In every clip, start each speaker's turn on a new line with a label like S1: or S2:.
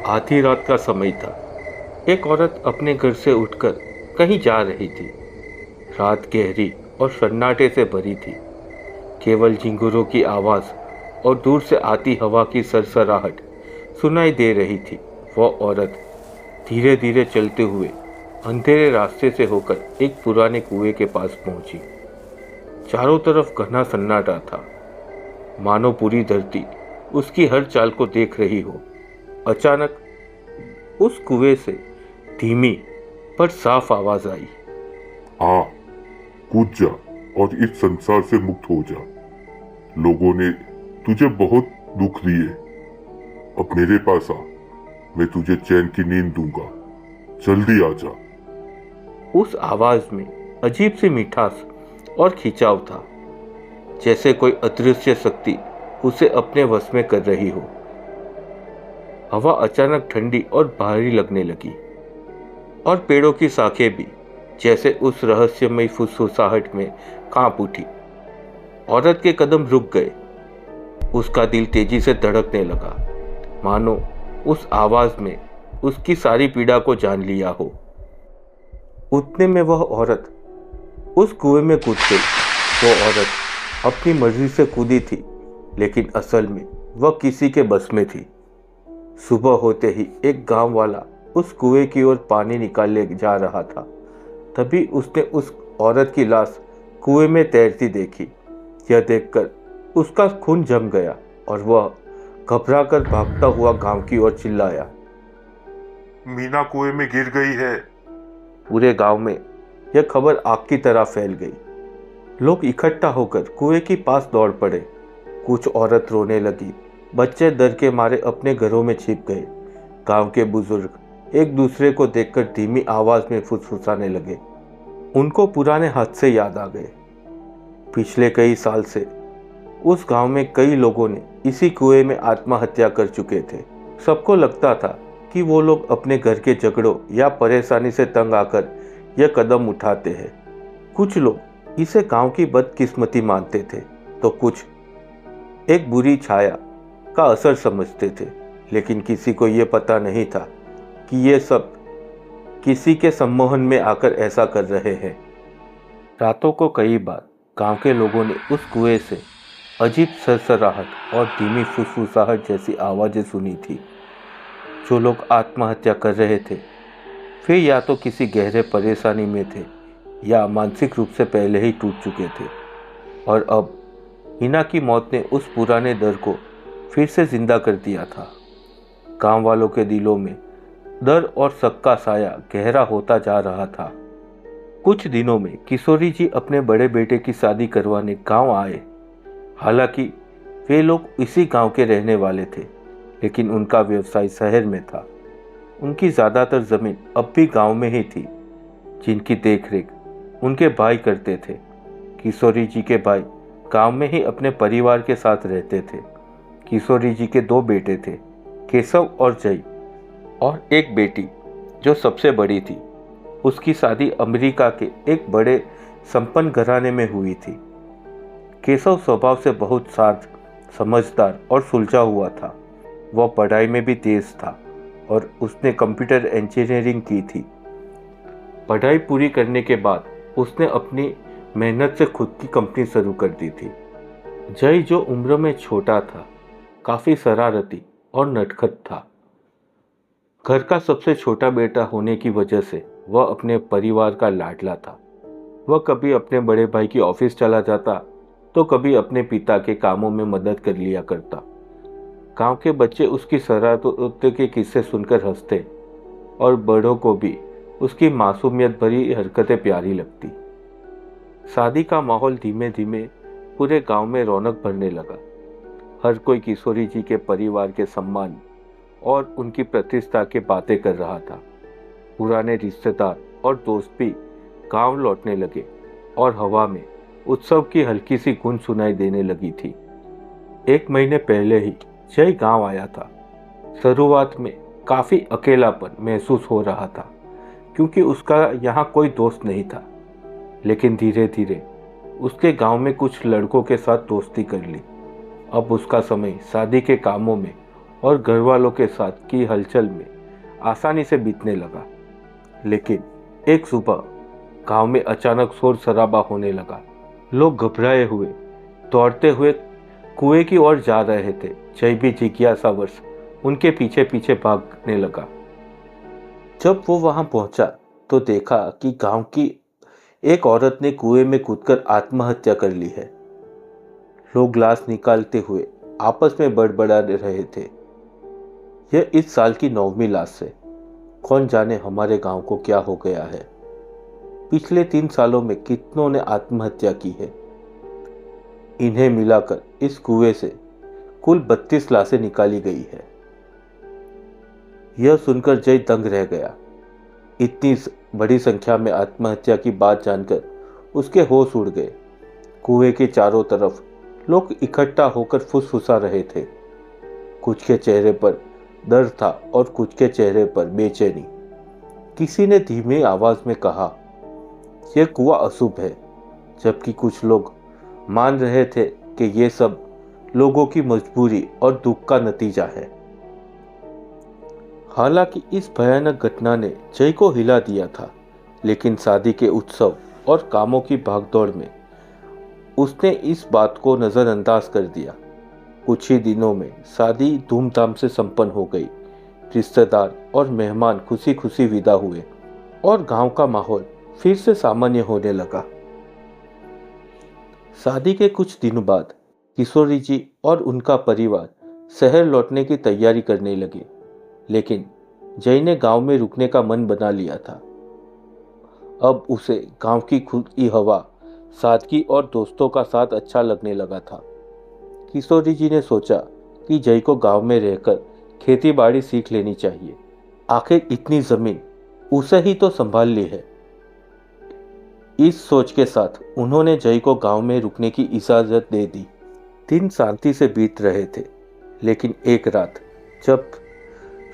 S1: आधी रात का समय था। एक औरत अपने घर से उठकर कहीं जा रही थी। रात गहरी और सन्नाटे से भरी थी। केवल झिंगुरों की आवाज़ और दूर से आती हवा की सरसराहट सुनाई दे रही थी। वह औरत धीरे धीरे चलते हुए अंधेरे रास्ते से होकर एक पुराने कुएं के पास पहुंची। चारों तरफ घना सन्नाटा था, मानो पूरी धरती उसकी हर चाल को देख रही हो। अचानक उस कुएं से धीमी पर साफ आवाज आई।
S2: आ, कूद जा और इस संसार से मुक्त हो जा। लोगों ने तुझे बहुत दुख दिए। अब मेरे पास आ, मैं तुझे चैन की नींद दूंगा। जल्दी आ जा।
S1: उस आवाज में अजीब सी मिठास और खिंचाव था, जैसे कोई अदृश्य शक्ति उसे अपने वश में कर रही हो। हवा अचानक ठंडी और भारी लगने लगी और पेड़ों की शाखें भी जैसे उस रहस्यमयी फुसफुसाहट में कांप उठी। औरत के कदम रुक गए। उसका दिल तेजी से धड़कने लगा, मानो उस आवाज में उसकी सारी पीड़ा को जान लिया हो। उतने में वह औरत उस कुएं में कूद गई। वो औरत अपनी मर्जी से कूदी थी, लेकिन असल में वह किसी के बस में थी। सुबह होते ही एक गांव वाला उस कुएं की ओर पानी निकालने जा रहा था। तभी उसने उस औरत की लाश कुएं में तैरती देखी। यह देखकर उसका खून जम गया और वह घबराकर भागता हुआ गांव की ओर चिल्लाया,
S2: मीना कुएं में गिर गई है।
S1: पूरे गांव में यह खबर आग की तरह फैल गई। लोग इकट्ठा होकर कुएं के पास दौड़ पड़े। कुछ औरत रोने लगी, बच्चे डर के मारे अपने घरों में छिप गए। गांव के बुजुर्ग एक दूसरे को देखकर धीमी आवाज में फुसफुसाने लगे। उनको पुराने हादसे याद आ गए। पिछले कई साल से उस गांव में कई लोगों ने इसी कुएं में आत्महत्या कर चुके थे। सबको लगता था कि वो लोग अपने घर के झगड़ों या परेशानी से तंग आकर यह कदम उठाते हैं। कुछ लोग इसे गांव की बदकिस्मती मानते थे, तो कुछ एक बुरी छाया का असर समझते थे। लेकिन किसी को यह पता नहीं था कि ये सब किसी के सम्मोहन में आकर ऐसा कर रहे हैं। रातों को कई बार गांव के लोगों ने उस कुएं से अजीब सरसराहट और धीमी फुसफुसाहट जैसी आवाज़ें सुनी थी। जो लोग आत्महत्या कर रहे थे वे या तो किसी गहरे परेशानी में थे या मानसिक रूप से पहले ही टूट चुके थे। और अब हिना की मौत ने उस पुराने डर को फिर से जिंदा कर दिया था। गांव वालों के दिलों में डर और शक का साया गहरा होता जा रहा था। कुछ दिनों में किशोरी जी अपने बड़े बेटे की शादी करवाने गांव आए। हालांकि वे लोग इसी गांव के रहने वाले थे, लेकिन उनका व्यवसाय शहर में था। उनकी ज़्यादातर ज़मीन अब भी गांव में ही थी, जिनकी देखरेख उनके भाई करते थे। किशोरी जी के भाई गांव में ही अपने परिवार के साथ रहते थे। किशोरी जी के दो बेटे थे, केशव और जय, और एक बेटी जो सबसे बड़ी थी। उसकी शादी अमेरिका के एक बड़े संपन्न घराने में हुई थी। केशव स्वभाव से बहुत शांत, समझदार और सुलझा हुआ था। वह पढ़ाई में भी तेज था और उसने कंप्यूटर इंजीनियरिंग की थी। पढ़ाई पूरी करने के बाद उसने अपनी मेहनत से खुद की कंपनी शुरू कर दी थी। जय, जो उम्र में छोटा था, काफ़ी शरारती और नटखट था। घर का सबसे छोटा बेटा होने की वजह से वह अपने परिवार का लाडला था। वह कभी अपने बड़े भाई की ऑफिस चला जाता, तो कभी अपने पिता के कामों में मदद कर लिया करता। गांव के बच्चे उसकी शरारतों के किस्से सुनकर हंसते और बड़ों को भी उसकी मासूमियत भरी हरकतें प्यारी लगती। शादी का माहौल धीमे धीमे पूरे गांव में रौनक भरने लगा। हर कोई किशोरी जी के परिवार के सम्मान और उनकी प्रतिष्ठा की बातें कर रहा था। पुराने रिश्तेदार और दोस्त भी गांव लौटने लगे और हवा में उत्सव की हल्की सी गूंज सुनाई देने लगी थी। एक महीने पहले ही जय गांव आया था। शुरुआत में काफ़ी अकेलापन महसूस हो रहा था, क्योंकि उसका यहाँ कोई दोस्त नहीं था। लेकिन धीरे धीरे उसके गांव में कुछ लड़कों के साथ दोस्ती कर ली। अब उसका समय शादी के कामों में और घर वालों के साथ की हलचल में आसानी से बीतने लगा। लेकिन एक सुबह गांव में अचानक शोर शराबा होने लगा। लोग घबराए हुए दौड़ते हुए कुएं की ओर जा रहे थे। जय भी जिज्ञासावश उनके पीछे पीछे भागने लगा। जब वो वहां पहुंचा तो देखा कि गांव की एक औरत ने कुएं में कूदकर आत्महत्या कर ली है। लोग लाश निकालते हुए आपस में बड़बड़ा रहे थे, यह इस साल की 9वीं लाश है। कौन जाने हमारे गांव को क्या हो गया है। पिछले 3 सालों में कितनों ने आत्महत्या की है। इन्हें मिलाकर इस कुएं से कुल 32 लाशें निकाली गई है। यह सुनकर जय दंग रह गया। इतनी बड़ी संख्या में आत्महत्या की बात जानकर उसके होश उड़ गए। कुएं के चारों तरफ लोग इकट्ठा होकर फुसफुसा रहे थे। कुछ के चेहरे पर डर था और कुछ के चेहरे पर बेचैनी। किसी ने धीमी आवाज में कहा, यह कुआं अशुभ है, जबकि कुछ लोग मान रहे थे कि यह सब लोगों की मजबूरी और दुख का नतीजा है। हालांकि इस भयानक घटना ने जय को हिला दिया था, लेकिन शादी के उत्सव और कामों की भागदौड़ में उसने इस बात को नजरअंदाज कर दिया। कुछ ही दिनों में शादी धूमधाम से संपन्न हो गई। रिश्तेदार और मेहमान खुशी खुशी विदा हुए और गांव का माहौल फिर से सामान्य होने लगा। शादी के कुछ दिनों बाद किशोरी जी और उनका परिवार शहर लौटने की तैयारी करने लगे, लेकिन जय ने गांव में रुकने का मन बना लिया था। अब उसे गांव की खुली हवा, सादगी और दोस्तों का साथ अच्छा लगने लगा था। किशोरी जी ने सोचा कि जय को गांव में रहकर खेती बाड़ी सीख लेनी चाहिए। आखिर इतनी जमीन उसे ही तो संभाल ली है। इस सोच के साथ उन्होंने जय को गांव में रुकने की इजाजत दे दी। दिन शांति से बीत रहे थे, लेकिन एक रात जब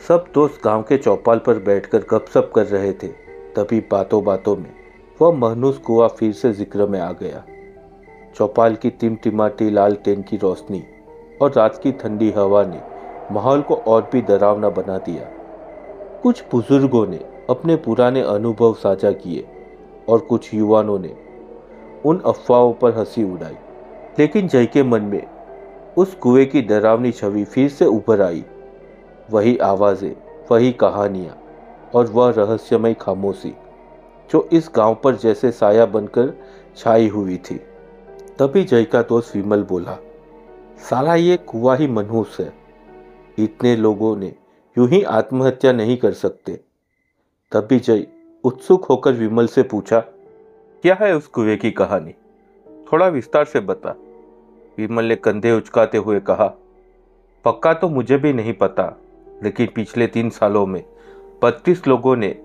S1: सब दोस्त गांव के चौपाल पर बैठकर गपशप कर रहे थे, तभी बातों बातों में वह महनूस कुआं फिर से जिक्र में आ गया। चौपाल की टिमटिमाती लालटेन की रोशनी और रात की ठंडी हवा ने माहौल को और भी डरावना बना दिया। कुछ बुजुर्गों ने अपने पुराने अनुभव साझा किए और कुछ युवाओं ने उन अफवाहों पर हंसी उड़ाई। लेकिन जय के मन में उस कुएं की डरावनी छवि फिर से उभर आई। वही आवाजें, वही कहानियां और वह रहस्यमय खामोशी जो इस गांव पर जैसे साया बनकर छाई हुई थी। तभी जय का दोस्त विमल बोला, साला ये कुआं ही मनहूस है। इतने लोगों ने यूं ही आत्महत्या नहीं कर सकते। तभी जय उत्सुक होकर विमल से पूछा, क्या है उस कुएं की कहानी, थोड़ा विस्तार से बता। विमल ने कंधे उचकाते हुए कहा, पक्का तो मुझे भी नहीं पता, लेकिन पिछले 3 सालों में 32 लोगों ने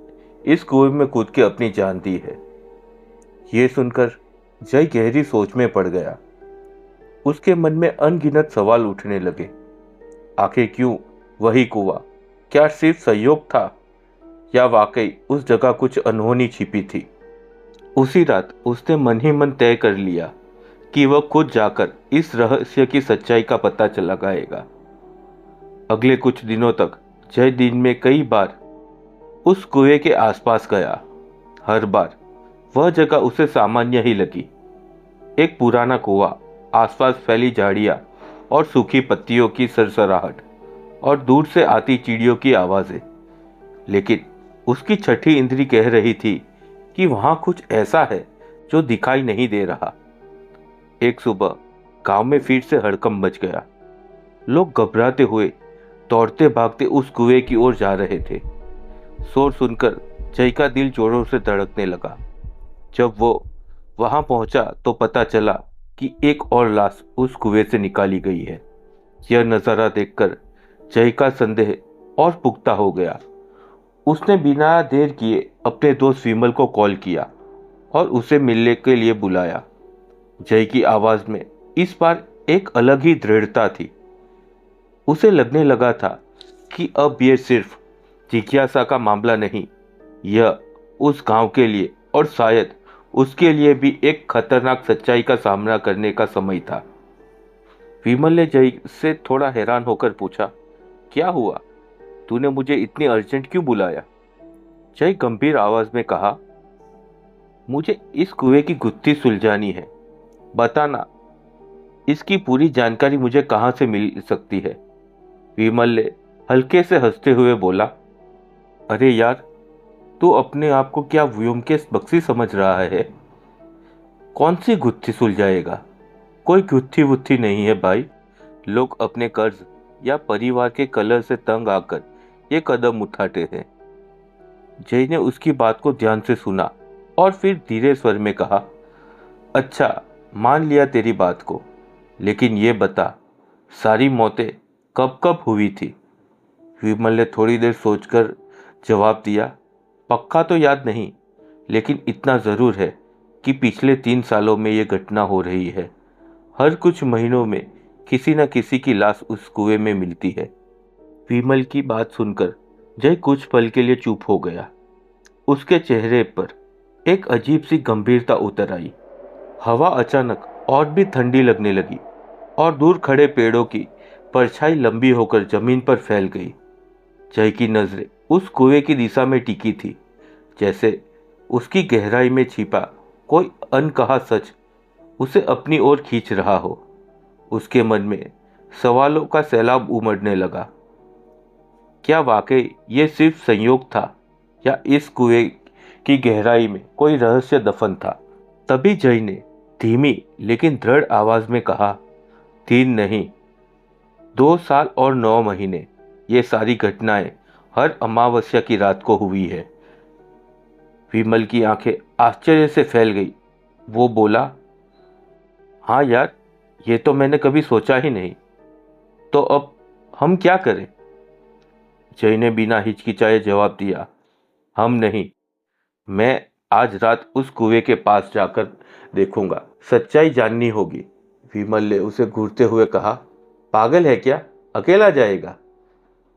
S1: इस कुएं में कूद के अपनी जान दी है। ये सुनकर जय गहरी सोच में पड़ गया। उसके मन में अनगिनत सवाल उठने लगे। आखिर क्यों वही कुआं? क्या सिर्फ संयोग था या वाकई उस जगह कुछ अनहोनी छिपी थी? उसी रात उसने मन ही मन तय कर लिया कि वह खुद जाकर इस रहस्य की सच्चाई का पता लगाएगा। अगले कुछ दिनों तक जय दिन में कई बार उस कुएं के आसपास गया। हर बार वह जगह उसे सामान्य ही लगी। एक पुराना कुआं, आसपास फैली झाड़ियां और सूखी पत्तियों की सरसराहट और दूर से आती चिड़ियों की आवाजें। लेकिन उसकी छठी इंद्री कह रही थी कि वहां कुछ ऐसा है जो दिखाई नहीं दे रहा। एक सुबह गांव में फिर से हड़कंप मच गया। लोग घबराते हुए दौड़ते भागते उस कुएं की ओर जा रहे थे। शोर सुनकर जय का दिल जोरों से धड़कने लगा। जब वो वहां पहुंचा तो पता चला कि एक और लाश उस कुएं से निकाली गई है। यह नजारा देखकर जय का संदेह और पुख्ता हो गया। उसने बिना देर किए अपने दोस्त विमल को कॉल किया और उसे मिलने के लिए बुलाया। जय की आवाज में इस बार एक अलग ही दृढ़ता थी। उसे लगने लगा था कि अब यह सिर्फ जिज्ञासा का मामला नहीं, यह उस गांव के लिए और शायद उसके लिए भी एक खतरनाक सच्चाई का सामना करने का समय था। विमल ने जय से थोड़ा हैरान होकर पूछा, क्या हुआ? तूने मुझे इतनी अर्जेंट क्यों बुलाया? जय गंभीर आवाज में कहा, मुझे इस कुएं की गुत्थी सुलझानी है। बताना, इसकी पूरी जानकारी मुझे कहां से मिल सकती है? विमल ने हल्के से हंसते हुए बोला, अरे यार, तू अपने आप को क्या व्योमकेश बख्शी समझ रहा है? कौन सी गुत्थी सुलझाएगा? कोई गुत्थी वुत्थी नहीं है भाई। लोग अपने कर्ज या परिवार के कलह से तंग आकर ये कदम उठाते हैं। जय ने उसकी बात को ध्यान से सुना और फिर धीरे स्वर में कहा, अच्छा, मान लिया तेरी बात को, लेकिन ये बता, सारी मौतें कब कब हुई थी? विमल ने थोड़ी देर सोचकर जवाब दिया, पक्का तो याद नहीं, लेकिन इतना जरूर है कि पिछले 3 सालों में ये घटना हो रही है। हर कुछ महीनों में किसी न किसी की लाश उस कुएं में मिलती है। विमल की बात सुनकर जय कुछ पल के लिए चुप हो गया। उसके चेहरे पर एक अजीब सी गंभीरता उतर आई। हवा अचानक और भी ठंडी लगने लगी और दूर खड़े पेड़ों की परछाई लंबी होकर जमीन पर फैल गई। जय की नजरें उस कुएं की दिशा में टिकी थी, जैसे उसकी गहराई में छिपा कोई अनकहा सच उसे अपनी ओर खींच रहा हो। उसके मन में सवालों का सैलाब उमड़ने लगा। क्या वाकई ये सिर्फ संयोग था, या इस कुएं की गहराई में कोई रहस्य दफन था? तभी जय ने धीमी लेकिन दृढ़ आवाज में कहा, 3 नहीं, 2 साल और 9 महीने। ये सारी घटनाएं हर अमावस्या की रात को हुई है। विमल की आंखें आश्चर्य से फैल गई। वो बोला, हाँ यार, ये तो मैंने कभी सोचा ही नहीं। तो अब हम क्या करें? जय ने बिना हिचकिचाए जवाब दिया, हम नहीं, मैं आज रात उस कुएं के पास जाकर देखूंगा। सच्चाई जाननी होगी। विमल ने उसे घूरते हुए कहा, पागल है क्या? अकेला जाएगा?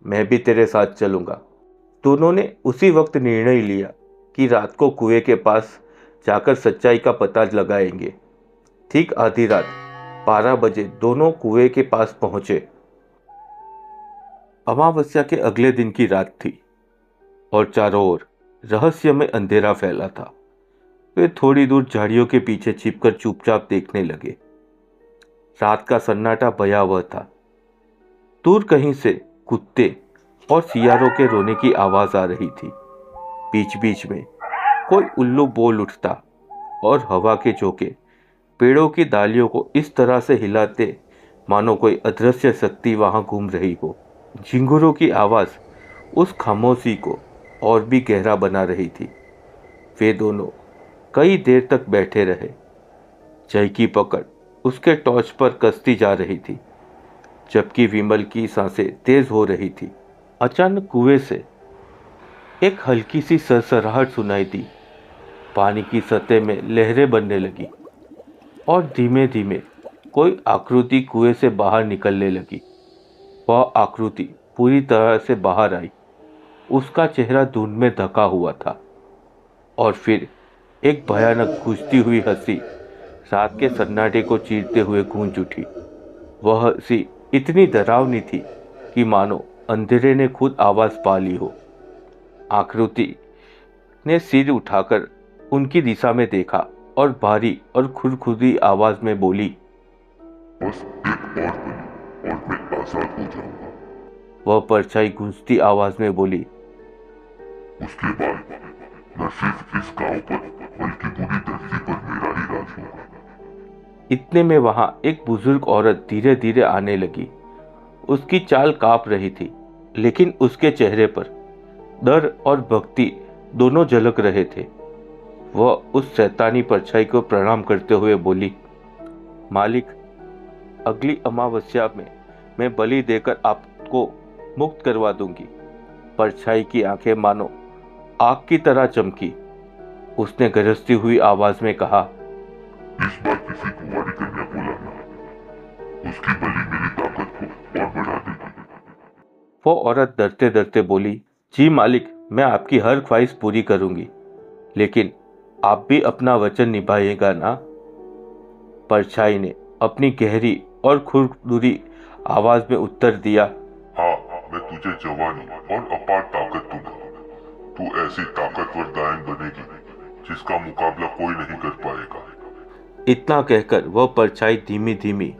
S1: मैं भी तेरे साथ चलूंगा। दोनों ने उसी वक्त निर्णय लिया कि रात को कुएं के पास जाकर सच्चाई का पता लगाएंगे। ठीक आधी रात 12 बजे दोनों कुएं के पास पहुंचे। अमावस्या के अगले दिन की रात थी और चारों ओर रहस्यमय अंधेरा फैला था। वे थोड़ी दूर झाड़ियों के पीछे छिपकर चुपचाप देखने लगे। रात का सन्नाटा भयावह था। दूर कहीं से कुत्ते और सियारों के रोने की आवाज आ रही थी। बीच बीच में कोई उल्लू बोल उठता और हवा के झोंके पेड़ों की डालियों को इस तरह से हिलाते मानो कोई अदृश्य शक्ति वहां घूम रही हो। झिंगुरों की आवाज उस खामोशी को और भी गहरा बना रही थी। वे दोनों कई देर तक बैठे रहे। जय की पकड़ उसके टॉर्च पर कसती जा रही थी, जबकि विमल की सांसें तेज हो रही थी। अचानक कुएं से एक हल्की सी सरसराहट सुनाई दी। पानी की सतह में लहरें बनने लगी और धीमे धीमे कोई आकृति कुएं से बाहर निकलने लगी। वह आकृति पूरी तरह से बाहर आई। उसका चेहरा धुंध में ढका हुआ था और फिर एक भयानक गूंजती हुई हंसी रात के सन्नाटे को चीरते हुए गूंज उठी। वह हंसी इतनी डरावनी थी कि मानो अंधेरे ने खुद आवाज पा ली हो। आकृति ने सिर उठाकर उनकी दिशा में देखा और भारी और खुदखुदी आवाज में बोली,
S2: बस एक और पल और मैं आजाद हो जाऊंगा।
S1: वह परछाई गूंजती आवाज में बोली,
S2: उसके बाद न सिर्फ इस गांव पर बल्कि पूरी धरती पर मेरा ही राज होगा।
S1: इतने में वहां एक बुजुर्ग औरत धीरे धीरे आने लगी। उसकी चाल कांप रही थी, लेकिन उसके चेहरे पर डर और भक्ति दोनों झलक रहे थे। वह उस शैतानी परछाई को प्रणाम करते हुए बोली, मालिक, अगली अमावस्या में मैं बलि देकर आपको मुक्त करवा दूंगी। परछाई की आंखें मानो आग की तरह चमकी। उसने गरजती हुई आवाज में कहा,
S2: इस बार किसी कुंवारी कन्या को लाना, उसकी बलि मेरी ताकत को और बढ़ा देगी।
S1: वो औरत डरते डरते बोली, जी मालिक, मैं आपकी हर ख्वाहिश पूरी करूंगी, लेकिन आप भी अपना वचन निभाइएगा ना? परछाई ने अपनी गहरी और खुरदुरी आवाज में उत्तर दिया,
S2: हाँ, मैं तुझे जवानी और अपार ताकत दूंगा। तू ऐसी ताकतवर दायन बनेगी जिसका मुकाबला कोई नहीं कर पाएगा।
S1: इतना कहकर वह परछाई धीमी धीमी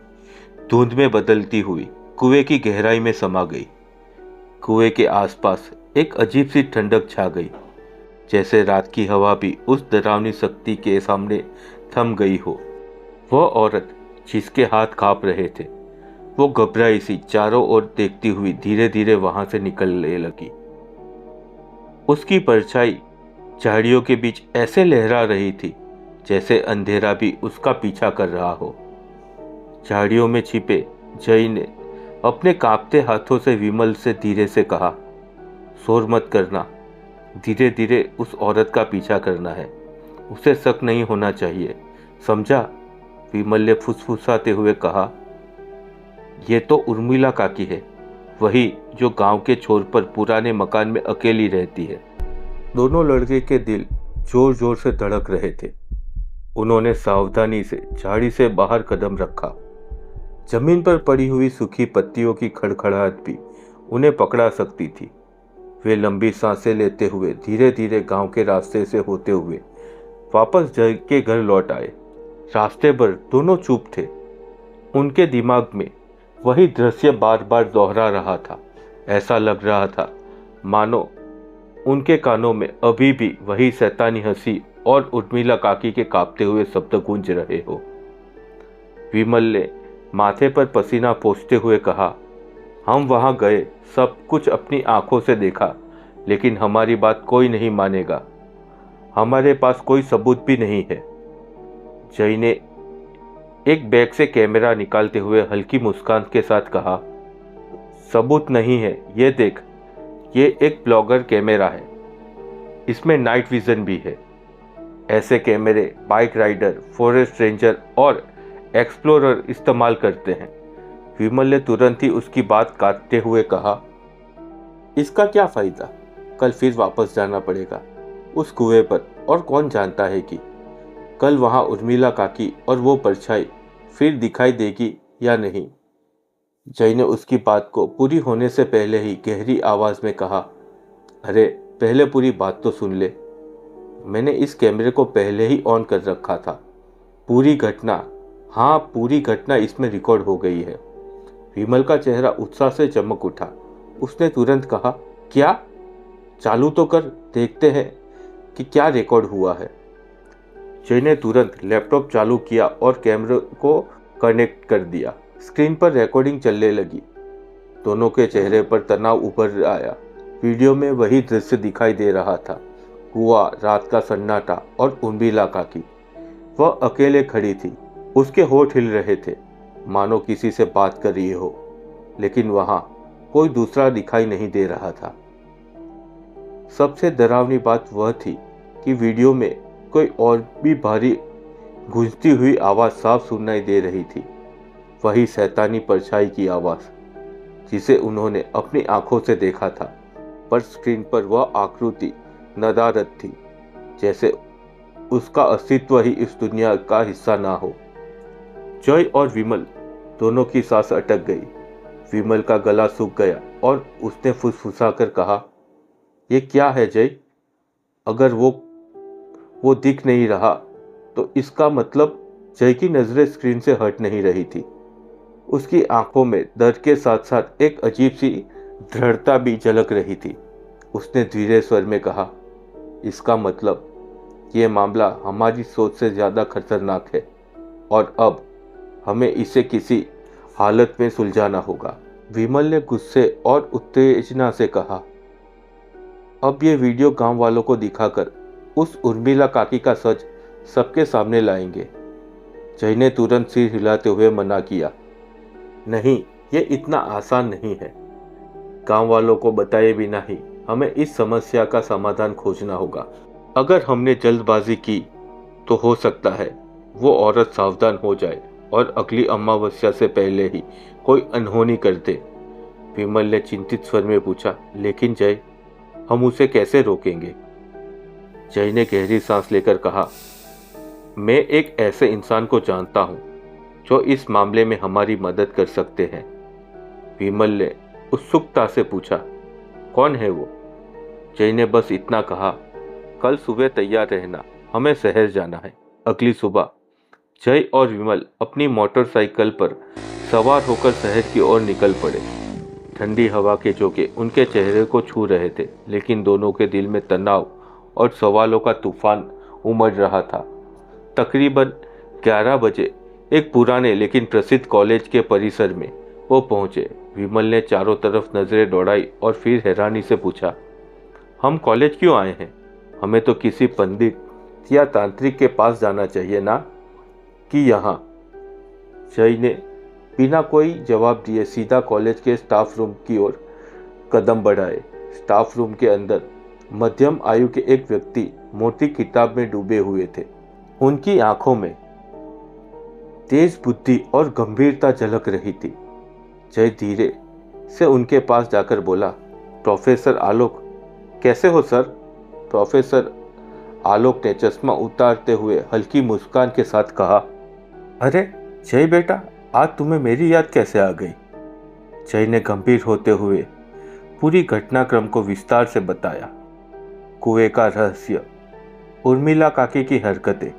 S1: धुंध में बदलती हुई कुएं की गहराई में समा गई। कुएं के आसपास एक अजीब सी ठंडक छा गई, जैसे रात की हवा भी उस डरावनी शक्ति के सामने थम गई हो। वह औरत जिसके हाथ कांप रहे थे, वो घबराई सी चारों ओर देखती हुई धीरे धीरे वहां से निकलने लगी। उसकी परछाई झाड़ियों के बीच ऐसे लहरा रही थी जैसे अंधेरा भी उसका पीछा कर रहा हो। झाड़ियों में छिपे जय ने अपने कांपते हाथों से विमल से धीरे से कहा, शोर मत करना, धीरे धीरे उस औरत का पीछा करना है, उसे शक नहीं होना चाहिए, समझा? विमल ने फुसफुसाते हुए कहा, ये तो उर्मिला काकी है, वही जो गांव के छोर पर पुराने मकान में अकेली रहती है। दोनों लड़के के दिल जोर जोर से धड़क रहे थे। उन्होंने सावधानी से झाड़ी से बाहर कदम रखा। जमीन पर पड़ी हुई सूखी पत्तियों की खड़खड़ाहट भी उन्हें पकड़ा सकती थी। वे लंबी सांसें लेते हुए धीरे धीरे गांव के रास्ते से होते हुए वापस जय के घर लौट आए। रास्ते पर दोनों चुप थे। उनके दिमाग में वही दृश्य बार बार दोहरा रहा था। ऐसा लग रहा था मानो उनके कानों में अभी भी वही शैतानी हंसी और उर्मिला काकी के कांपते हुए शब्द गूंज रहे हो। विमल ने माथे पर पसीना पोंछते हुए कहा, हम वहां गए, सब कुछ अपनी आंखों से देखा, लेकिन हमारी बात कोई नहीं मानेगा। हमारे पास कोई सबूत भी नहीं है। जय ने एक बैग से कैमरा निकालते हुए हल्की मुस्कान के साथ कहा, सबूत नहीं है, ये देख, ये एक ब्लॉगर कैमरा है, इसमें नाइट विजन भी है। ऐसे कैमरे बाइक राइडर, फॉरेस्ट रेंजर और एक्सप्लोरर इस्तेमाल करते हैं। विमल ने तुरंत ही उसकी बात काटते हुए कहा, इसका क्या फायदा, कल फिर वापस जाना पड़ेगा उस कुएं पर, और कौन जानता है कि कल वहां उर्मिला काकी और वो परछाई फिर दिखाई देगी या नहीं। जय ने उसकी बात को पूरी होने से पहले ही गहरी आवाज में कहा, अरे पहले पूरी बात तो सुन ले। मैंने इस कैमरे को पहले ही ऑन कर रखा था। पूरी घटना, हाँ पूरी घटना इसमें रिकॉर्ड हो गई है। विमल का चेहरा उत्साह से चमक उठा। उसने तुरंत कहा, क्या? चालू तो कर, देखते हैं कि क्या रिकॉर्ड हुआ है। जय ने तुरंत लैपटॉप चालू किया और कैमरे को कनेक्ट कर दिया। स्क्रीन पर रिकॉर्डिंग चलने लगी। दोनों के चेहरे पर तनाव उभर आया। वीडियो में वही दृश्य दिखाई दे रहा था, कुआं, रात का सन्नाटा और उर्मिला काकी। वह अकेले खड़ी थी। उसके होठ हिल रहे थे मानो किसी से बात कर रही हो, लेकिन वहां कोई दूसरा दिखाई नहीं दे रहा था। सबसे डरावनी बात वह थी कि वीडियो में कोई और भी भारी गूंजती हुई आवाज साफ सुनाई दे रही थी। वही शैतानी परछाई की आवाज जिसे उन्होंने अपनी आंखों से देखा था, पर स्क्रीन पर वह आकृति नदारद थी, जैसे उसका अस्तित्व ही इस दुनिया का हिस्सा ना हो। जय और विमल दोनों की सांस अटक गई। विमल का गला सूख गया और उसने फुसफुसाकर कहा, ये क्या है जय? अगर वो दिख नहीं रहा तो इसका मतलब जय की नजरें स्क्रीन से हट नहीं रही थी। उसकी आंखों में दर्द के साथ साथ एक अजीब सी दृढ़ता भी झलक रही थी। उसने धीरे स्वर में कहा, इसका मतलब ये मामला हमारी सोच से ज्यादा खतरनाक है और अब हमें इसे किसी हालत में सुलझाना होगा। विमल ने गुस्से और उत्तेजना से कहा, अब ये वीडियो गांव वालों को दिखाकर उस उर्मिला काकी का सच सबके सामने लाएंगे। जय ने तुरंत सिर हिलाते हुए मना किया, नहीं, ये इतना आसान नहीं है। गांव वालों को बताए बिना ही हमें इस समस्या का समाधान खोजना होगा। अगर हमने जल्दबाजी की तो हो सकता है वो औरत सावधान हो जाए और अगली अमावस्या से पहले ही कोई अनहोनी कर दे। विमल ने चिंतित स्वर में पूछा, लेकिन जय, हम उसे कैसे रोकेंगे? जय ने गहरी सांस लेकर कहा, मैं एक ऐसे इंसान को जानता हूं जो इस मामले में हमारी मदद कर सकते हैं। विमल ने उत्सुकता से पूछा, कौन है वो? जय ने बस इतना कहा, कल सुबह तैयार रहना, हमें शहर जाना है। अगली सुबह जय और विमल अपनी मोटरसाइकिल पर सवार होकर शहर की ओर निकल पड़े। ठंडी हवा के झोंके उनके चेहरे को छू रहे थे, लेकिन दोनों के दिल में तनाव और सवालों का तूफान उमड़ रहा था। तकरीबन 11 बजे एक पुराने लेकिन प्रसिद्ध कॉलेज के परिसर में वो पहुंचे। विमल ने चारों तरफ नजरें दौड़ाई और फिर हैरानी से पूछा, हम कॉलेज क्यों आए हैं? हमें तो किसी पंडित या तांत्रिक के पास जाना चाहिए ना, कि यहाँ? जय ने बिना कोई जवाब दिए सीधा कॉलेज के स्टाफ रूम की ओर कदम बढ़ाए। स्टाफ रूम के अंदर मध्यम आयु के एक व्यक्ति मोटी किताब में डूबे हुए थे। उनकी आंखों में तेज बुद्धि और गंभीरता झलक रही थी। जय धीरे से उनके पास जाकर बोला, प्रोफेसर आलोक, कैसे हो सर? प्रोफेसर आलोक ने चश्मा उतारते हुए हल्की मुस्कान के साथ कहा, अरे जय बेटा, आज तुम्हें मेरी याद कैसे आ गई? जय ने गंभीर होते हुए पूरी घटनाक्रम को विस्तार से बताया। कुएं का रहस्य, उर्मिला काकी की हरकतें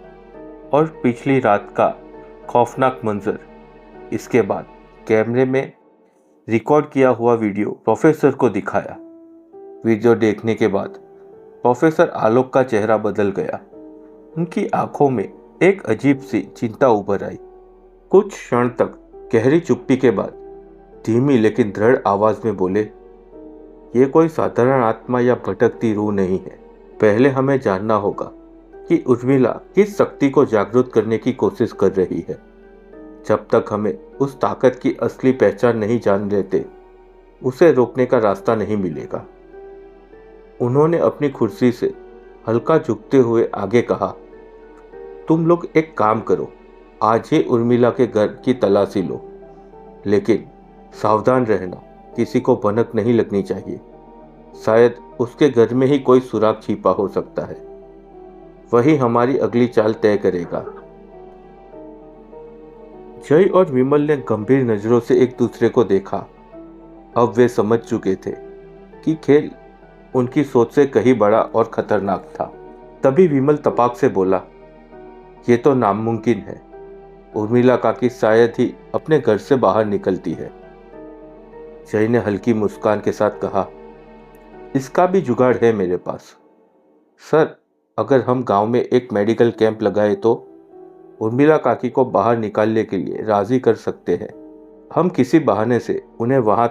S1: और पिछली रात का खौफनाक मंजर। इसके बाद कैमरे में रिकॉर्ड किया हुआ वीडियो प्रोफेसर को दिखाया। वीडियो देखने के बाद प्रोफेसर आलोक का चेहरा बदल गया। उनकी आंखों में एक अजीब सी चिंता उभर आई। कुछ क्षण तक गहरी चुप्पी के बाद धीमी लेकिन दृढ़ आवाज में बोले, ये कोई साधारण आत्मा या भटकती रूह नहीं है। पहले हमें जानना होगा कि उर्मिला किस शक्ति को जागरूक करने की कोशिश कर रही है। जब तक हमें उस ताकत की असली पहचान नहीं जान लेते, उसे रोकने का रास्ता नहीं मिलेगा। उन्होंने अपनी कुर्सी से हल्का झुकते हुए आगे कहा, तुम लोग एक काम करो, आज ही उर्मिला के घर की तलाशी लो, लेकिन सावधान रहना, किसी को भनक नहीं लगनी चाहिए। शायद उसके घर में ही कोई सुराग छिपा हो सकता है। वही हमारी अगली चाल तय करेगा। जय और विमल ने गंभीर नजरों से एक दूसरे को देखा। अब वे समझ चुके थे कि खेल उनकी सोच से कहीं बड़ा और खतरनाक था। तभी विमल तपाक से बोला, ये तो नामुमकिन है। उर्मिला काकी शायद ही अपने घर से बाहर निकलती है। जय ने हल्की मुस्कान के साथ कहा, इसका भी जुगाड़ है मेरे पास। सर, अगर हम गांव में एक मेडिकल कैंप लगाए तो उर्मिला काकी को बाहर निकालने के लिए राजी कर सकते हैं। हम किसी बहाने से उन्हें वहां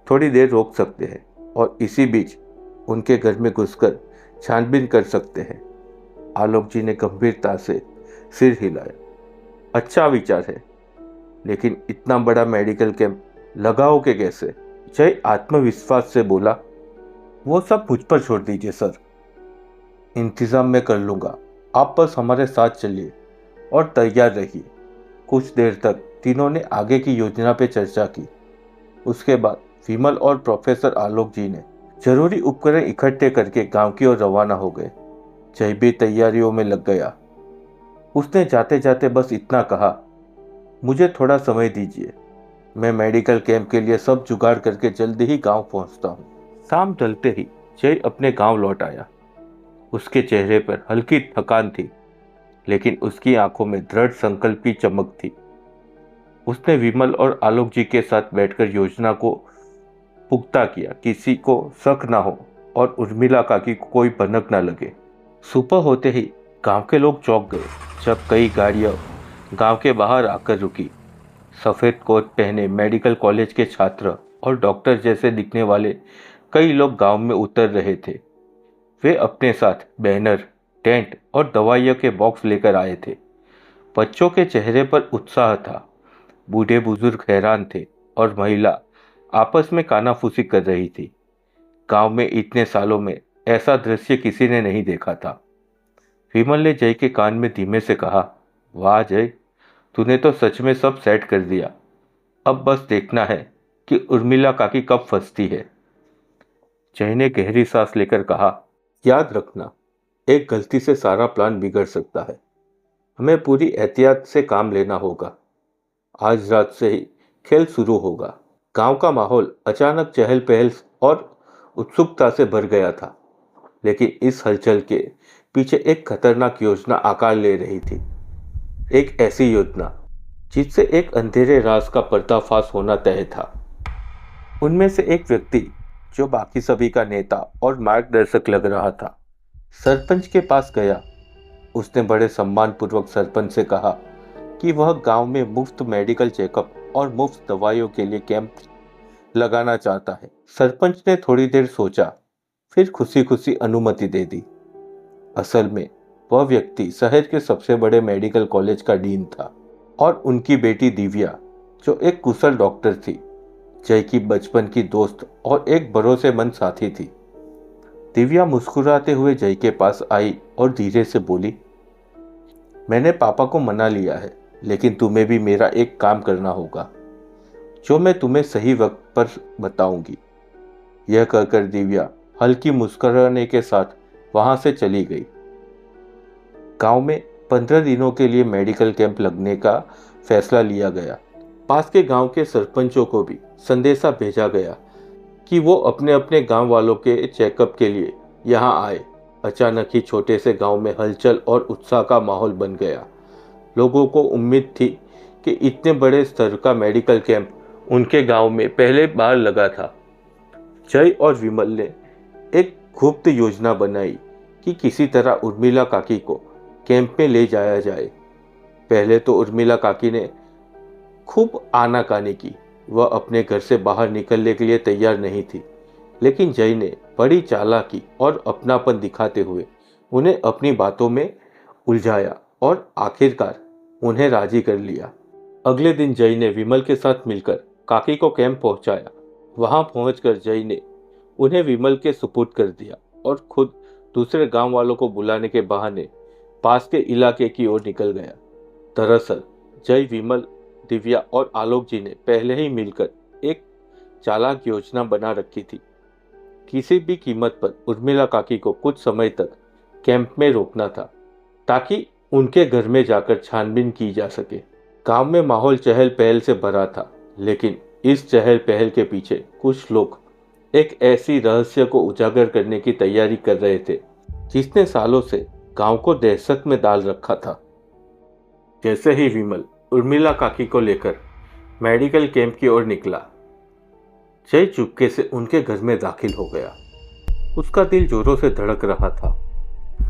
S1: थोड़ी देर रोक सकते हैं और इसी बीच उनके घर में घुसकर छानबीन कर सकते हैं। आलोक जी ने गंभीरता से सिर हिलाया। अच्छा विचार है, लेकिन इतना बड़ा मेडिकल कैंप लगाओगे कैसे? जय आत्मविश्वास से बोला, वो सब मुझ पर छोड़ दीजिए सर, इंतजाम मैं कर लूंगा। आप बस हमारे साथ चलिए और तैयार रहिए। कुछ देर तक तीनों ने आगे की योजना पे चर्चा की। उसके बाद विमल और प्रोफेसर आलोक जी ने जरूरी उपकरण इकट्ठे करके गांव की ओर रवाना हो गए। जय भी तैयारियों में लग गया। उसने जाते जाते बस इतना कहा, मुझे थोड़ा समय दीजिए, मैं मेडिकल कैंप के लिए सब जुगाड़ करके जल्दी ही गांव पहुंचता हूं। शाम ढलते ही जय अपने गांव लौट आया। उसके चेहरे पर हल्की थकान थी, लेकिन उसकी आंखों में दृढ़ संकल्प की चमक थी। उसने विमल और आलोक जी के साथ बैठकर योजना को पुख्ता किया, किसी को शक ना हो और उर्मिला काकी को कोई भनक ना लगे। सुबह होते ही गांव के लोग चौंक गए जब कई गाड़ियां गांव के बाहर आकर रुकी। सफ़ेद कोट पहने मेडिकल कॉलेज के छात्र और डॉक्टर जैसे दिखने वाले कई लोग गांव में उतर रहे थे। वे अपने साथ बैनर, टेंट और दवाइयों के बॉक्स लेकर आए थे। बच्चों के चेहरे पर उत्साह था, बूढ़े बुजुर्ग हैरान थे और महिला आपस में कानाफूसी कर रही थी। गांव में इतने सालों में ऐसा दृश्य किसी ने नहीं देखा था। विमल ने जय के कान में धीमे से कहा, वाह जय, तूने तो सच में सब सेट कर दिया। अब बस देखना है कि उर्मिला काकी कब फंसती है। जय ने गहरी सांस लेकर कहा, याद रखना, एक गलती से सारा प्लान बिगड़ सकता है। हमें पूरी एहतियात से काम लेना होगा। आज रात से ही खेल शुरू होगा। गांव का माहौल अचानक चहल पहल और उत्सुकता से भर गया था, लेकिन इस हलचल के पीछे एक खतरनाक योजना आकार ले रही थी। एक ऐसी योजना जिससे एक अंधेरे राज का पर्दाफाश होना तय था। उनमें से एक व्यक्ति, जो बाकी सभी का नेता और मार्गदर्शक लग रहा था, सरपंच के पास गया। उसने बड़े सम्मानपूर्वक सरपंच से कहा कि वह गांव में मुफ्त मेडिकल चेकअप और मुफ्त दवाइयों के लिए कैंप लगाना चाहता है। सरपंच ने थोड़ी देर सोचा, फिर खुशी खुशी अनुमति दे दी। असल में वह व्यक्ति शहर के सबसे बड़े मेडिकल कॉलेज का डीन था और उनकी बेटी दिव्या, जो एक कुशल डॉक्टर थी, जय की बचपन की दोस्त और एक भरोसेमंद साथी थी। दिव्या मुस्कुराते हुए जय के पास आई और धीरे से बोली, मैंने पापा को मना लिया है, लेकिन तुम्हें भी मेरा एक काम करना होगा, जो मैं तुम्हें सही वक्त पर बताऊंगी। यह कहकर दिव्या हल्की मुस्कुराने के साथ वहां से चली गई। गांव में 15 दिनों के लिए मेडिकल कैंप लगने का फैसला लिया गया। पास के गांव के सरपंचों को भी संदेशा भेजा गया कि वो अपने अपने गांव वालों के चेकअप के लिए यहां आए। अचानक ही छोटे से गांव में हलचल और उत्साह का माहौल बन गया। लोगों को उम्मीद थी कि इतने बड़े स्तर का मेडिकल कैंप उनके गांव में पहले बार लगा था। जय और विमल ने एक गुप्त योजना बनाई कि किसी तरह उर्मिला काकी को कैंप में ले जाया जाए। पहले तो उर्मिला काकी ने खूब आनाकानी की। वह अपने घर से बाहर निकलने के लिए तैयार नहीं थी, लेकिन जय ने बड़ी चालाकी और अपनापन दिखाते हुए उन्हें अपनी बातों में उलझाया और आखिरकार उन्हें राजी कर लिया। अगले दिन जय ने विमल के साथ मिलकर काकी को कैंप पहुंचाया। वहां पहुंचकर जय ने उन्हें विमल के सुपुर्द कर दिया और खुद दूसरे गांव वालों को बुलाने के बहाने पास के इलाके की ओर निकल गया। दरअसल जय, विमल, दिव्या और आलोक जी ने पहले ही मिलकर एक चालाक योजना बना रखी थी। किसी भी कीमत पर उर्मिला काकी को कुछ समय तक कैंप में रोकना था, ताकि उनके घर में जाकर छानबीन की जा सके। गांव में माहौल चहल पहल से भरा था, लेकिन इस चहल पहल के पीछे कुछ लोग एक ऐसी रहस्य को उजागर करने की तैयारी कर रहे थे जिसने सालों से गांव को दहशत में डाल रखा था। जैसे ही विमल उर्मिला काकी को लेकर मेडिकल कैंप की ओर निकला, जय चुपके से उनके घर में दाखिल हो गया। उसका दिल जोरों से धड़क रहा था।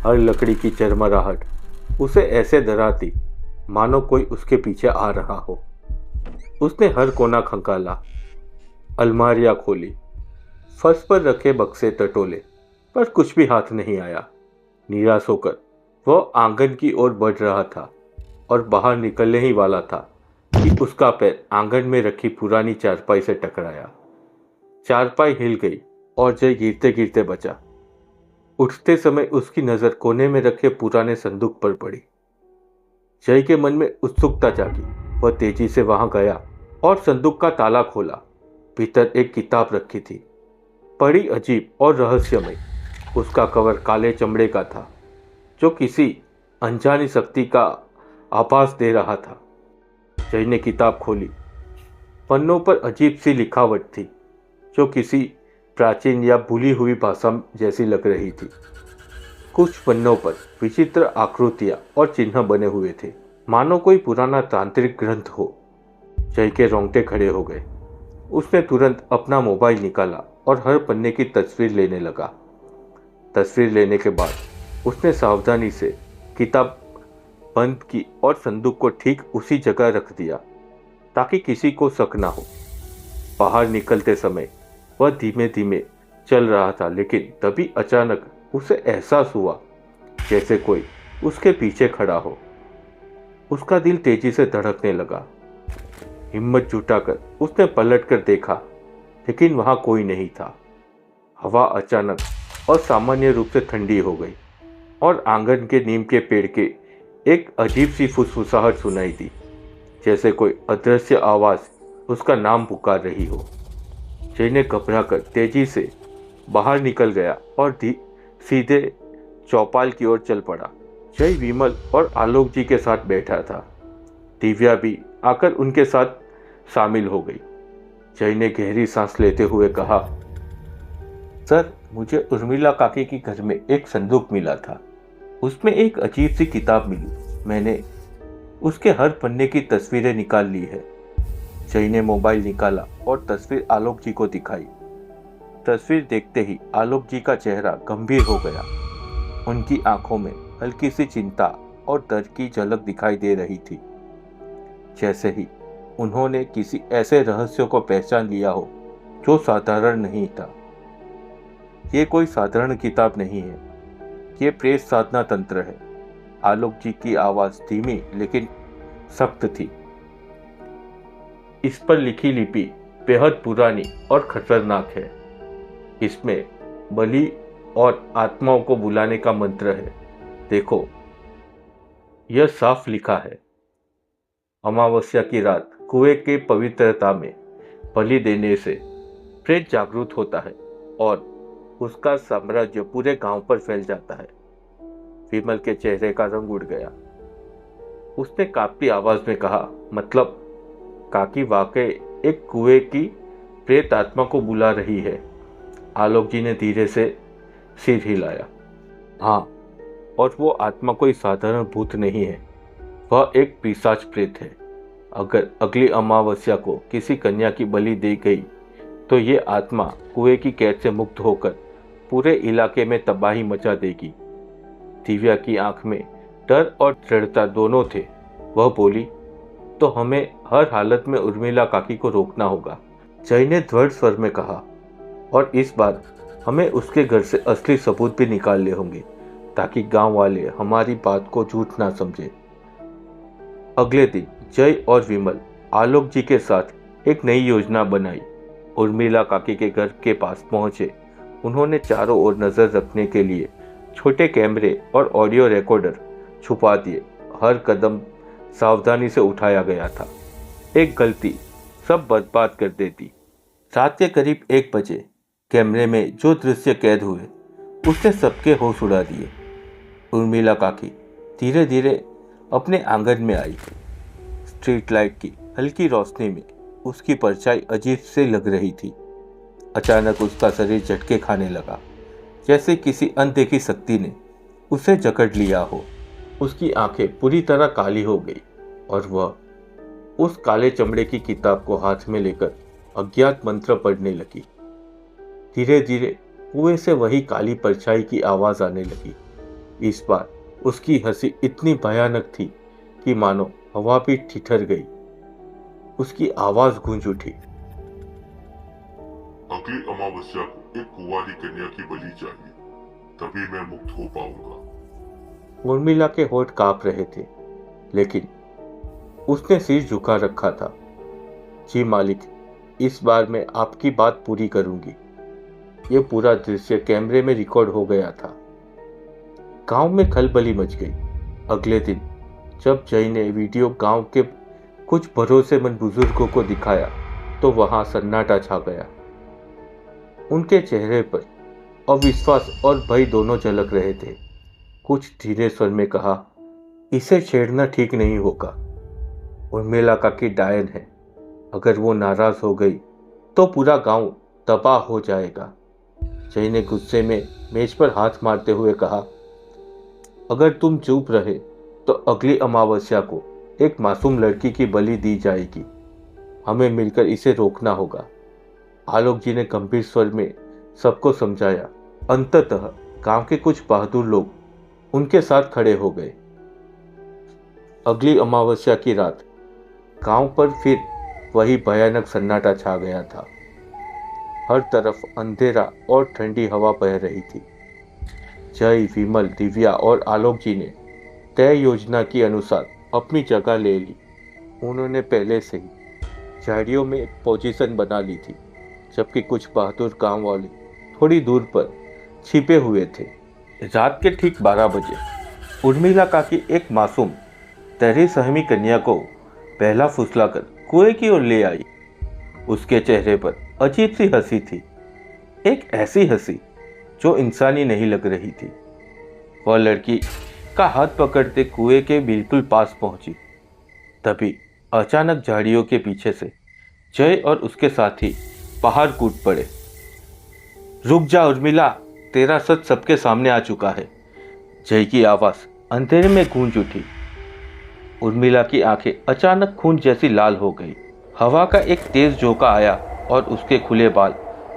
S1: हर लकड़ी की चरमराहट उसे ऐसे डराती मानो कोई उसके पीछे आ रहा हो। उसने हर कोना खंगाला, अलमारियां खोली, फर्श पर रखे बक्से टटोले, पर कुछ भी हाथ नहीं आया। निराश होकर वह आंगन की ओर बढ़ रहा था और बाहर निकलने ही वाला था कि उसका पैर आंगन में रखी पुरानी चारपाई से टकराया। चारपाई हिल गई और जय गिरते गिरते बचा। उठते समय उसकी नजर कोने में रखे पुराने संदूक पर पड़ी। जय के मन में उत्सुकता जागी। वह तेजी से वहां गया और संदूक का ताला खोला। भीतर एक किताब रखी थी, बड़ी अजीब और रहस्यमय। उसका कवर काले चमड़े का था, जो किसी अनजानी शक्ति का आभास दे रहा था। जय ने किताब खोली। पन्नों पर अजीब सी लिखावट थी, जो किसी प्राचीन या भूली हुई भाषा जैसी लग रही थी। कुछ पन्नों पर विचित्र आकृतियां और चिन्ह बने हुए थे, मानो कोई पुराना तांत्रिक ग्रंथ हो। जय के रोंगटे खड़े हो गए। उसने तुरंत अपना मोबाइल निकाला और हर पन्ने की तस्वीर लेने लगा। तस्वीर लेने के बाद उसने सावधानी से किताब बंद की और संदूक को ठीक उसी जगह रख दिया, ताकि किसी को शक ना हो। बाहर निकलते समय वह धीमे धीमे चल रहा था, लेकिन तभी अचानक उसे एहसास हुआ जैसे कोई उसके पीछे खड़ा हो। उसका दिल तेजी से धड़कने लगा। हिम्मत जुटाकर उसने पलटकर देखा, लेकिन वहां कोई नहीं था। हवा अचानक और सामान्य रूप से ठंडी हो गई और आंगन के नीम के पेड़ के एक अजीब सी फुसफुसाहट सुनाई दी, जैसे कोई अदृश्य आवाज उसका नाम पुकार रही हो। जय ने घबराकर तेजी से बाहर निकल गया और सीधे चौपाल की ओर चल पड़ा। जय विमल और आलोक जी के साथ बैठा था। दिव्या भी आकर उनके साथ शामिल हो गई। जय ने गहरी सांस लेते हुए कहा, सर, मुझे उर्मिला काकी के घर में एक संदूक मिला था। उसमें एक अजीब सी किताब मिली। मैंने उसके हर पन्ने की तस्वीरें निकाल ली है। जय ने मोबाइल निकाला और तस्वीर आलोक जी को दिखाई। तस्वीर देखते ही आलोक जी का चेहरा गंभीर हो गया। उनकी आंखों में हल्की सी चिंता और डर की झलक दिखाई दे रही थी, जैसे ही उन्होंने किसी ऐसे रहस्य को पहचान लिया हो जो साधारण नहीं था। ये कोई साधारण किताब नहीं है, ये प्रेत साधना तंत्र है। आलोक जी की आवाज धीमी लेकिन सख्त थी। इस पर लिखी लिपि बेहद पुरानी और खतरनाक है। इसमें बलि और आत्माओं को बुलाने का मंत्र है। देखो, यह साफ लिखा है, अमावस्या की रात कुएं के पवित्रता में बलि देने से प्रेत जागृत होता है और उसका साम्राज्य पूरे गांव पर फैल जाता है। विमल के चेहरे का रंग उड़ गया। उसने कांपती आवाज में कहा, मतलब काकी वाकई एक कुएं की प्रेत आत्मा को बुला रही है? आलोक जी ने धीरे से सिर हिलाया। हाँ, और वो आत्मा कोई साधारण भूत नहीं है, वह एक पिशाच प्रेत है। अगर अगली अमावस्या को किसी कन्या की बलि दी गई तो ये आत्मा कुएं की कैद से मुक्त होकर पूरे इलाके में तबाही मचा देगी। दिव्या की आंख में डर और दृढ़ता दोनों थे। वह बोली, तो हमें हर हालत में उर्मिला काकी को रोकना होगा। जय ने दृढ़ स्वर में कहा, और इस बार हमें उसके घर से असली सबूत भी निकालने होंगे ताकि गांव वाले हमारी बात को झूठ ना समझे। अगले दिन जय और विमल आलोक जी के साथ एक नई योजना बनाई। उर्मिला काकी के घर के पास पहुंचे। उन्होंने चारों ओर नजर रखने के लिए छोटे कैमरे और ऑडियो रिकॉर्डर छुपा दिए। हर कदम सावधानी से उठाया गया था। एक गलती सब बर्बाद कर देती। रात के करीब 1 बजे कैमरे में जो दृश्य कैद हुए उसने सबके होश उड़ा दिए। उर्मिला काकी धीरे धीरे अपने आंगन में आई। स्ट्रीट लाइट की हल्की रोशनी में उसकी परछाई अजीब से लग रही थी। अचानक उसका शरीर झटके खाने लगा, जैसे किसी अनदेखी शक्ति ने उसे जकड़ लिया हो। उसकी आंखें पूरी तरह काली हो गई और वह उस काले चमड़े की किताब को हाथ में लेकर अज्ञात मंत्र पढ़ने लगी। धीरे धीरे कुएं से वही काली परछाई की आवाज आने लगी। इस बार उसकी हंसी इतनी भयानक थी कि मानो हवा भी ठिठर गई। उसकी आवाज गूंज उठी,
S2: अगली अमावस्या को एक कुंवारी कन्या की बलि चाहिए, तभी मैं मुक्त हो पाऊंगा।
S1: उर्मिला के होठ कांप रहे थे, लेकिन उसने सिर झुका रखा था। जी मालिक, इस बार मैं आपकी बात पूरी करूंगी। यह पूरा दृश्य कैमरे में रिकॉर्ड हो गया था। गांव में खलबली मच गई। अगले दिन जब जय ने वीडियो गांव के कुछ भरोसेमंद बुजुर्गों को दिखाया तो वहां सन्नाटा छा गया। उनके चेहरे पर अविश्वास और भय दोनों झलक रहे थे। कुछ धीरे स्वर में कहा, इसे छेड़ना ठीक नहीं होगा। उर्मिला काकी डायन है। अगर वो नाराज हो गई तो पूरा गांव तबाह हो जाएगा। जय ने गुस्से में मेज पर हाथ मारते हुए कहा, अगर तुम चुप रहे तो अगली अमावस्या को एक मासूम लड़की की बलि दी जाएगी। हमें मिलकर इसे रोकना होगा। आलोक जी ने गंभीर स्वर में सबको समझाया। अंततः गांव के कुछ बहादुर लोग उनके साथ खड़े हो गए। अगली अमावस्या की रात गांव पर फिर वही भयानक सन्नाटा छा गया था। हर तरफ अंधेरा और ठंडी हवा बह रही थी। जय, विमल, दिव्या और आलोक जी ने तय योजना के अनुसार अपनी जगह ले ली। उन्होंने पहले से ही झाड़ियों में एक पोजीशन बना ली थी, जबकि कुछ बहादुर गांव वाले थोड़ी दूर पर छिपे हुए थे। रात के ठीक 12 बजे उर्मिला काकी एक मासूम तहरी सहमी कन्या को पहला फुसलाकर कुएं की ओर ले आई। उसके चेहरे पर अजीब सी हंसी थी, एक ऐसी हंसी जो इंसानी नहीं लग रही थी। वह लड़की का हाथ पकड़ते कुएं के बिल्कुल पास पहुंची। तभी अचानक झाड़ियों के पीछे से जय और उसके साथी बाहर कूद पड़े। रुक जा उर्मिला, तेरा सच सबके सामने आ चुका है। जय की आवाज अंधेरे में गूंज उठी। उर्मिला की आंखें अचानक खून जैसी लाल हो गई। हवा का एक तेज झोंका आया और उसके खुले बाल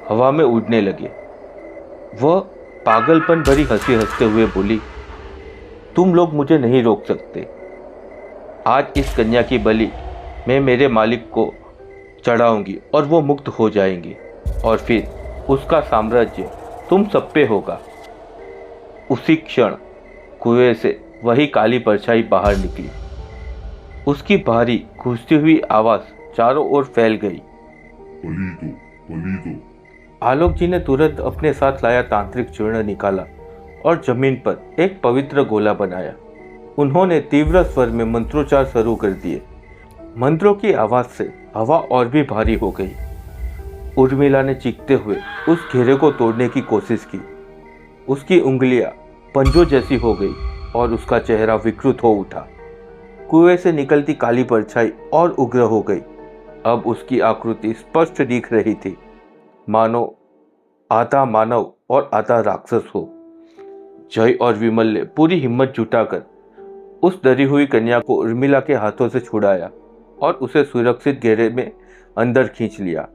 S1: हवा में उड़ने लगे। वह पागलपन भरी हंसी हंसते हुए बोली, तुम लोग मुझे नहीं रोक सकते। आज इस कन्या की बलि मैं मेरे मालिक को चढ़ाऊंगी और वो मुक्त हो जाएंगी, और फिर उसका साम्राज्य तुम सब पे होगा। उसी क्षण कुएं से वही काली परछाई बाहर निकली। उसकी भारी गूंजती हुई आवाज चारों ओर फैल गई।
S2: बलि दो, बलि दो।
S1: आलोक जी ने तुरंत अपने साथ लाया तांत्रिक चूर्ण निकाला और जमीन पर एक पवित्र गोला बनाया। उन्होंने तीव्र स्वर में मंत्रोच्चार शुरू कर दिए। मंत्रों की आवाज से हवा और भी भारी हो गई। उर्मिला ने चीखते हुए उस घेरे को तोड़ने की कोशिश की। उसकी उंगलियां पंजों जैसी हो गई और उसका चेहरा विकृत हो उठा। कुएं से निकलती काली परछाई और उग्र हो गई। अब उसकी आकृति स्पष्ट दिख रही थी, मानो आधा मानव और आधा राक्षस हो। जय और विमल ने पूरी हिम्मत जुटाकर उस डरी हुई कन्या को उर्मिला के हाथों से छुड़ाया और उसे सुरक्षित घेरे में अंदर खींच लिया।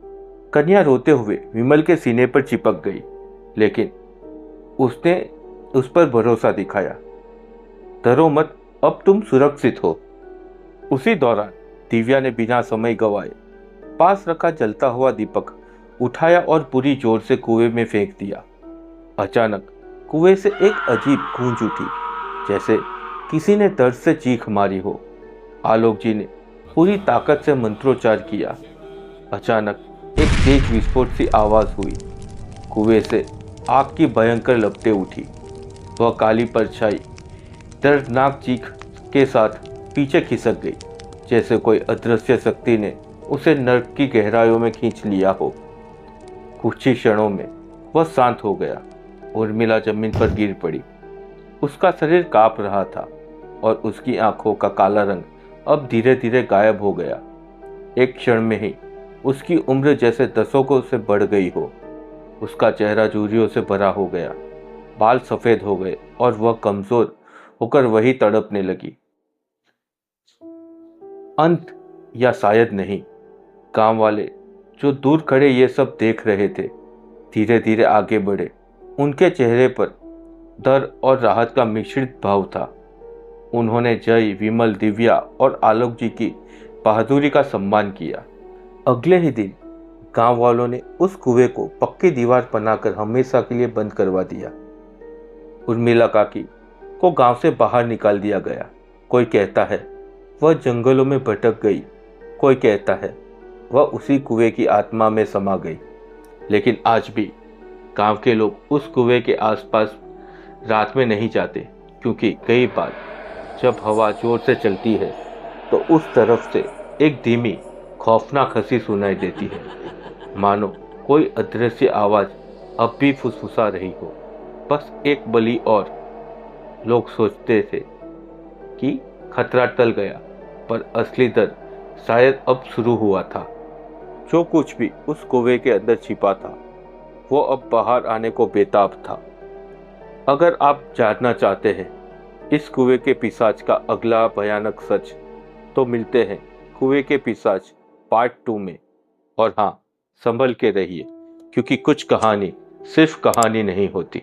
S1: कन्या रोते हुए विमल के सीने पर चिपक गई, लेकिन उसने उस पर भरोसा दिखाया। डरो मत, अब तुम सुरक्षित हो। उसी दौरान दिव्या ने बिना समय गंवाए पास रखा जलता हुआ दीपक उठाया और पूरी जोर से कुएं में फेंक दिया। अचानक कुएं से एक अजीब गूंज उठी, जैसे किसी ने दर्द से चीख मारी हो। आलोक जी ने पूरी ताकत से मंत्रोच्चार किया। अचानक एक तेज विस्फोट सी आवाज हुई। कुएं से आग की भयंकर लपटें उठी। वह काली परछाई दर्दनाक चीख के साथ पीछे खिसक गई, जैसे कोई अदृश्य शक्ति ने उसे नर्क की गहराइयों में खींच लिया हो। कुछ ही क्षणों में वह शांत हो गया। उर्मिला जमीन पर गिर पड़ी। उसका शरीर कांप रहा था और उसकी आंखों का काला रंग अब धीरे धीरे गायब हो गया। एक क्षण में ही उसकी उम्र जैसे दशकों से बढ़ गई हो। उसका चेहरा झुर्रियों से भरा हो गया, बाल सफेद हो गए और वह कमजोर होकर वही तड़पने लगी। अंत, या शायद नहीं। गांव वाले जो दूर खड़े ये सब देख रहे थे, धीरे धीरे आगे बढ़े। उनके चेहरे पर डर और राहत का मिश्रित भाव था। उन्होंने जय, विमल, दिव्या और आलोक जी की बहादुरी का सम्मान किया। अगले ही दिन गांव वालों ने उस कुएं को पक्की दीवार बनाकर हमेशा के लिए बंद करवा दिया। उर्मिला काकी को गांव से बाहर निकाल दिया गया। कोई कहता है वह जंगलों में भटक गई, कोई कहता है वह उसी कुएं की आत्मा में समा गई। लेकिन आज भी गांव के लोग उस कुएं के आसपास रात में नहीं जाते, क्योंकि कई बार जब हवा जोर से चलती है तो उस तरफ से एक धीमी खौफनाक हंसी सुनाई देती है, मानो कोई अदृश्य आवाज अब भी फुसफुसा रही हो, बस एक बलि और। लोग सोचते थे कि खतरा टल गया, पर असली दर्द शायद अब शुरू हुआ था। जो कुछ भी उस कुएं के अंदर छिपा था, वो अब बाहर आने को बेताब था। अगर आप जानना चाहते हैं इस कुएं के पिशाच का अगला भयानक सच, तो मिलते हैं कुएं के पिशाच पार्ट 2 में। और हाँ, संभल के रहिए, क्योंकि कुछ कहानी सिर्फ कहानी नहीं होती।